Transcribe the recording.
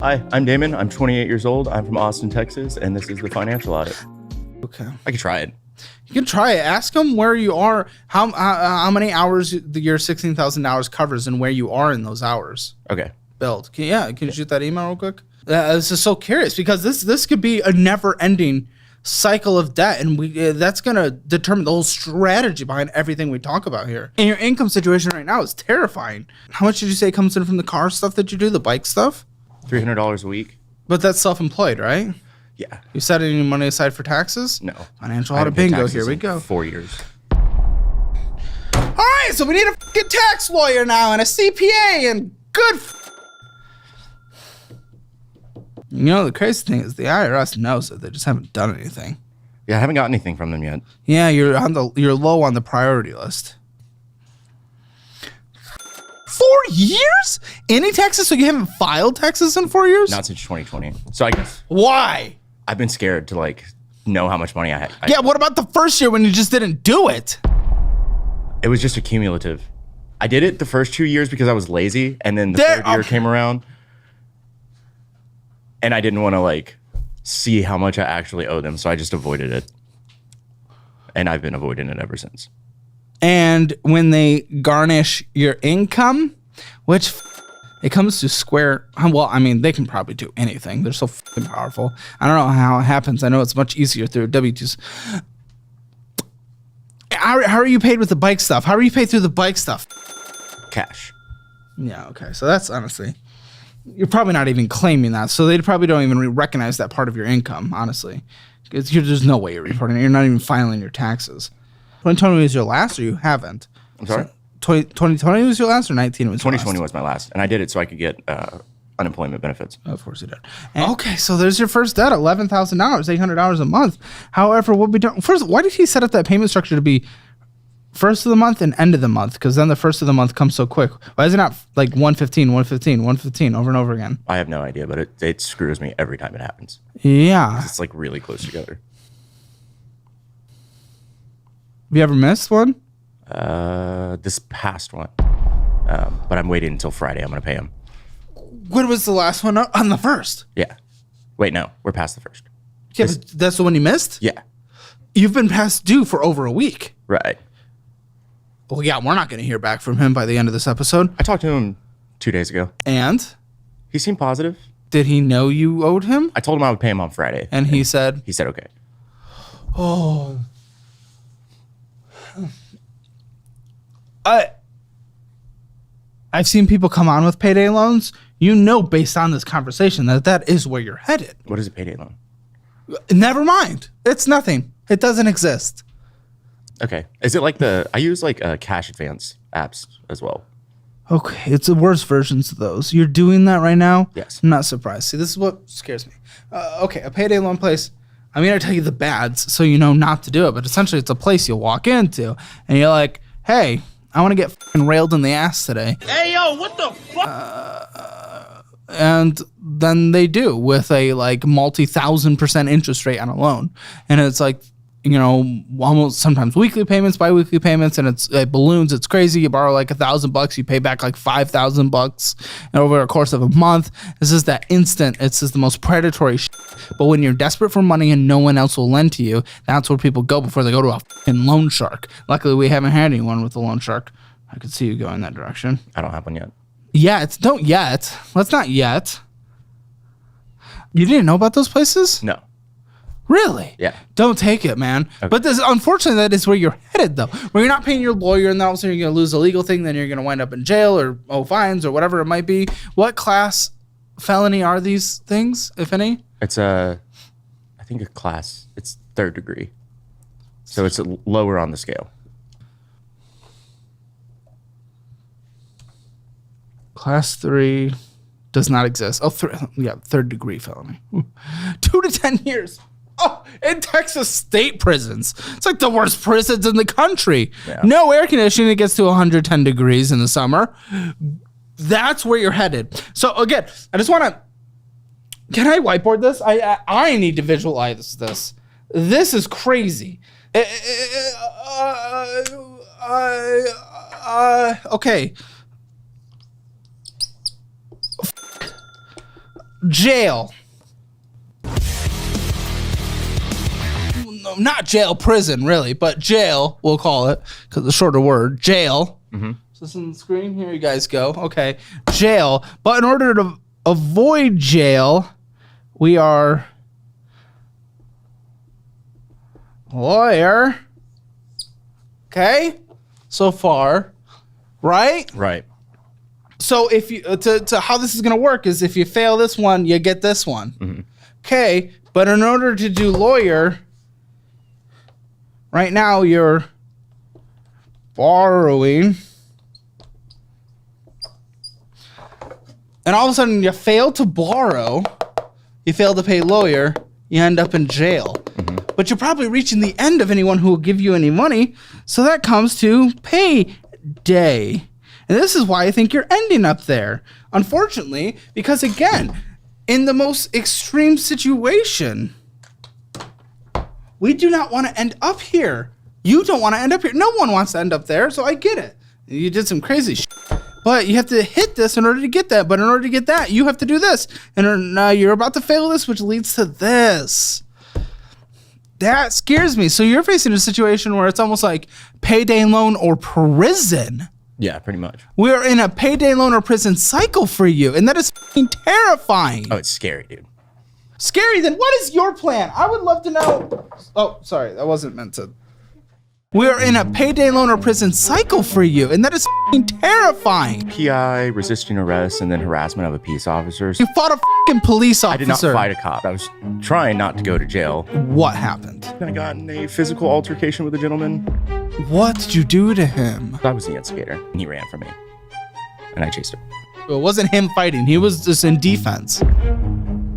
Hi, I'm Damon. I'm 28 years old. I'm from Austin, Texas, and this is the Financial Audit. Okay. I could try it. You can try it. Ask them where you are, how many hours your $16,000 covers and where you are in those hours. Okay. Build. Can you shoot that email real quick? This is so curious because this could be a never-ending cycle of debt, and that's going to determine the whole strategy behind everything we talk about here. And your income situation right now is terrifying. How much did you say comes in from the car stuff that you do, the bike stuff? $300 a week. But that's self-employed, right? Yeah. You set any money aside for taxes? No. Financial audit bingo. Here we go. 4 years. All right, so we need a fucking tax lawyer now and a CPA and good. You know, the crazy thing is the IRS knows it. They just haven't done anything. Yeah, I haven't got anything from them yet. Yeah, you're low on the priority list. 4 years? Any taxes? So you haven't filed taxes in 4 years? Not since 2020. So I guess Why? I've been scared to know how much money I had. Yeah, what about the first year when you just didn't do it? It was just a cumulative. I did it the first 2 years because I was lazy, and then the third year came around, and I didn't want to see how much I actually owe them, so I just avoided it. And I've been avoiding it ever since. And when they garnish your income, which it comes to square, well, I mean, they can probably do anything. They're so fucking powerful. I don't know how it happens. I know it's much easier through W-2s. How are you paid with the bike stuff? How are you paid through the bike stuff? Cash. Yeah, okay. So that's honestly, you're probably not even claiming that. So they probably don't even recognize that part of your income, honestly. Because there's no way you're reporting it. You're not even filing your taxes. 2020 was your last, or you haven't? I'm sorry? So 2020 was your last, or 19 was your last? 2020 was my last, and I did it so I could get unemployment benefits. Of course you did. And, okay, so there's your first debt, $11,000, $800 a month. However, what we don't first, why did he set up that payment structure to be first of the month and end of the month? Because then the first of the month comes so quick. Why is it not like 115, 115, 115 over and over again? I have no idea, but it screws me every time it happens. Yeah. It's really close together. Have you ever missed one? This past one. But I'm waiting until Friday. I'm going to pay him. When was the last one? On the first? Yeah. Wait, no. We're past the first. Yeah, but that's the one you missed? Yeah. You've been past due for over a week. Right. Well, yeah, we're not going to hear back from him by the end of this episode. I talked to him 2 days ago. And? He seemed positive. Did he know you owed him? I told him I would pay him on Friday. And he said? He said okay. Oh. I've seen people come on with payday loans. You know, based on this conversation, that is where you're headed. What is a payday loan? Never mind. It's nothing. It doesn't exist. Okay. Is it I use cash advance apps as well. Okay, it's the worst versions of those. You're doing that right now? Yes. I'm not surprised. See, this is what scares me. Okay, a payday loan place. I'm going to tell you the bads so you know not to do it, but essentially it's a place you'll walk into and you're like, hey, I want to get fucking railed in the ass today. Hey, yo, what the fuck? And then they do with a multi-1,000% interest rate on a loan. And it's almost sometimes weekly payments, bi-weekly payments, and it balloons. It's crazy. You borrow $1,000, you pay back $5,000, and over a course of a month, this is that instant. It's just the most predatory shit. But when you're desperate for money and no one else will lend to you, that's where people go before they go to a fucking loan shark. Luckily, we haven't had anyone with a loan shark. I could see you going that direction. I don't have one yet. Don't yet. Let's not yet. You didn't know about those places? No. Really? Yeah. Don't take it, man. Okay. But unfortunately, that is where you're headed, though. Where you're not paying your lawyer, and then all of a sudden you're going to lose a legal thing, then you're going to wind up in jail or owe fines or whatever it might be. What class felony are these things, if any? It's I think a class. It's 3rd degree. So it's lower on the scale. Class 3 does not exist. Oh, 3rd degree felony. 2 to 10 years. Oh, in Texas state prisons. It's like the worst prisons in the country. Yeah. No air conditioning. It gets to 110 degrees in the summer. That's where you're headed. So again, I just want to, can I whiteboard this? I need to visualize this. This is crazy. Okay. jail. No, not jail, prison, really, but jail, we'll call it, because the shorter word, jail. Mm-hmm. So this is on the screen. Here you guys go. Okay, jail. But in order to avoid jail, we are lawyer. Okay, so far, right? Right. So if you to how this is gonna work is if you fail this one, you get this one. Mm-hmm. Okay, but in order to do lawyer, right now you're borrowing, and all of a sudden you fail to borrow, you fail to pay lawyer, you end up in jail. Mm-hmm. But you're probably reaching the end of anyone who will give you any money, so that comes to payday. And this is why I think you're ending up there. Unfortunately, because again, in the most extreme situation, we do not want to end up here. You don't want to end up here. No one wants to end up there, so I get it. You did some crazy shit. But you have to hit this in order to get that. But in order to get that, you have to do this. And now you're about to fail this, which leads to this. That scares me. So you're facing a situation where it's almost like payday loan or prison. Yeah, pretty much. We're in a payday loan or prison cycle for you, and that is fucking terrifying. Oh, it's scary, dude. Scary, then what is your plan? I would love to know. Oh, sorry, that wasn't meant to. We're in a payday loan or prison cycle for you, and that is fucking terrifying. PI, resisting arrest, and then harassment of a peace officer. You fought a fucking police officer. I did not fight a cop. I was trying not to go to jail. What happened? I got in a physical altercation with a gentleman. What did you do to him? I was the instigator, and he ran from me. And I chased him. It wasn't him fighting. He was just in defense.